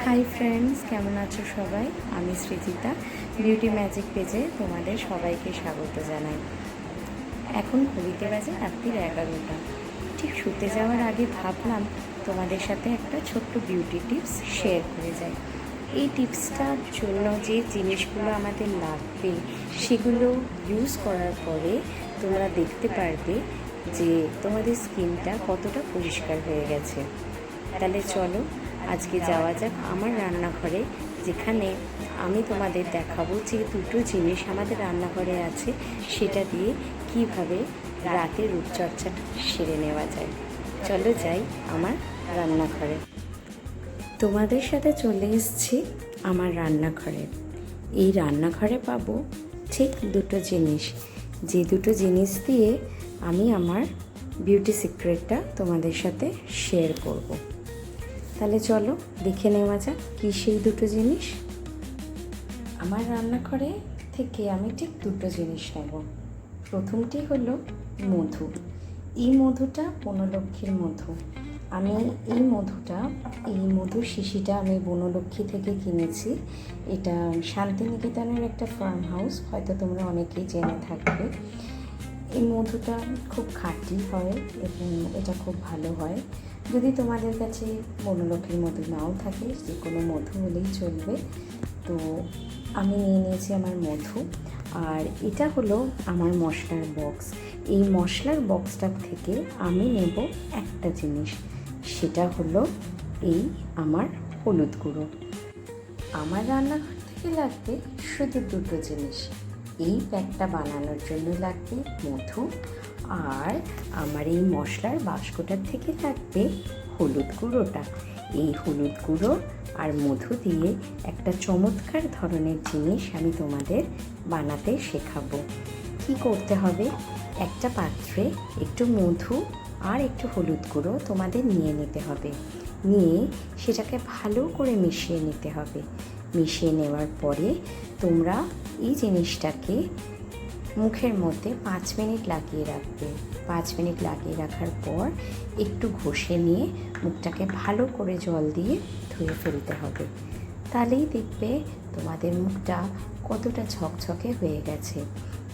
Hi friends, কেমন আছো সবাই? আমি সৃজিতা, বিউটি ম্যাজিক পেজে তোমাদের সবাইকে স্বাগত জানাই। এখন ঘড়িতে বাজে রাত্রির 11টা। ঠিক শুতে যাওয়ার আগে ভাবলাম তোমাদের সাথে একটা ছোট্ট বিউটি টিপস শেয়ার করে যাই। এই টিপসটার জন্য যে জিনিসগুলো আমাদের লাগবে সেগুলো ইউজ করার পরে তোমরা দেখতে পারবে যে তোমাদের স্কিনটা কতটা পরিষ্কার হয়ে গেছে। তাহলে চলো আজকে যাওয়া যাক আমার রান্নাঘরে, যেখানে আমি তোমাদের দেখাবো যে দুটো জিনিস আমাদের রান্নাঘরে আছে, সেটা দিয়ে কিভাবে রাতে রূপচর্চাটা সেরে নেওয়া যায়। চলো যাই আমার রান্নাঘরে। তোমাদের সাথে চলে এসেছি আমার রান্নাঘরে। এই রান্নাঘরে পাবো ঠিক দুটো জিনিস, যে দুটো জিনিস দিয়ে আমি আমার বিউটি সিক্রেটটা তোমাদের সাথে শেয়ার করব। তাহলে চলো দেখে নেওয়া যাক কী সেই দুটো জিনিস। আমার রান্নাঘরে থেকে আমি ঠিক দুটো জিনিস নেব। প্রথমটি হলো মধু। এই মধুটা বনলক্ষ্মীর মধু। আমি এই মধুর শিশিটা আমি বনলক্ষ্মী থেকে কিনেছি। এটা শান্তিনিকেতনের একটা ফার্ম হাউস, হয়তো তোমরা অনেকেই জেনে থাকবে। এই মধুটা খুব খাঁটি হয় এবং এটা খুব ভালো হয়। যদি তোমাদের কাছে বনলক্ষ্মীর মধু নাও থাকে, যে কোনো মধু হলেই চলবে। তো আমি নিয়ে নিয়েছি আমার মধু, আর এটা হলো আমার মশলার বক্স। এই মশলার বক্সটার থেকে আমি নেব একটা জিনিস, সেটা হলো এই আমার হলুদ গুঁড়ো। আমার রান্নাঘর থেকে লাগবে শুধু দুটো জিনিস। এই প্যাকটা বানানোর জন্য লাগবে মধু, আর আমার এই মশলার বাস্কটার থেকে লাগবে হলুদ গুঁড়োটা। এই হলুদ গুঁড়ো আর মধু দিয়ে একটা চমৎকার ধরনের জিনিস আমি তোমাদের বানাতে শেখাবো। কি করতে হবে, একটা পাত্রে একটু মধু আর একটু হলুদ গুঁড়ো তোমাদের নিয়ে নিতে হবে। নিয়ে সেটাকে ভালো করে মিশিয়ে নিতে হবে। মিশিয়ে নেওয়ার পরে তোমরা এই জিনিসটাকে মুখের মধ্যে 5 মিনিট লাগিয়ে রাখবে। 5 মিনিট লাগিয়ে রাখার পর একটু ঘষে নিয়ে মুখটাকে ভালো করে জল দিয়ে ধুয়ে ফেলতে হবে। তাহলেই দেখবে তোমাদের মুখটা কতটা ঝকঝকে হয়ে গেছে।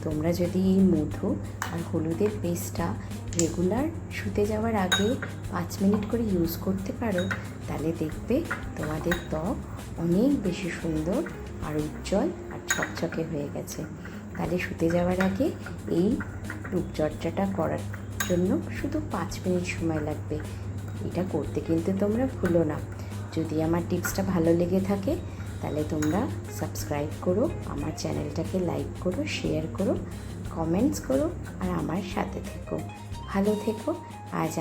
তোমরা যদি এই মধু আর হলুদের পেস্টটা রেগুলার শুতে যাওয়ার আগে 5 মিনিট করে ইউজ করতে পারো, তাহলে দেখবে তোমাদের ত্বক অনেক বেশি সুন্দর আর উজ্জ্বল আর ঝকঝকে হয়ে গেছে। তাহলে শুতে যাওয়ার আগে এই রূপচর্চাটা করার জন্য শুধু 5 মিনিট সময় লাগবে। এটা করতে কিন্তু তোমরা ভুলো না। যদি আমার টিপসটা ভালো লেগে থাকে তাহলে তোমরা সাবস্ক্রাইব করো, আমার চ্যানেলটাকে লাইক করো, শেয়ার করো, কমেন্টস করো, আর আমার সাথে থেকো। ভালো থেকো। আজ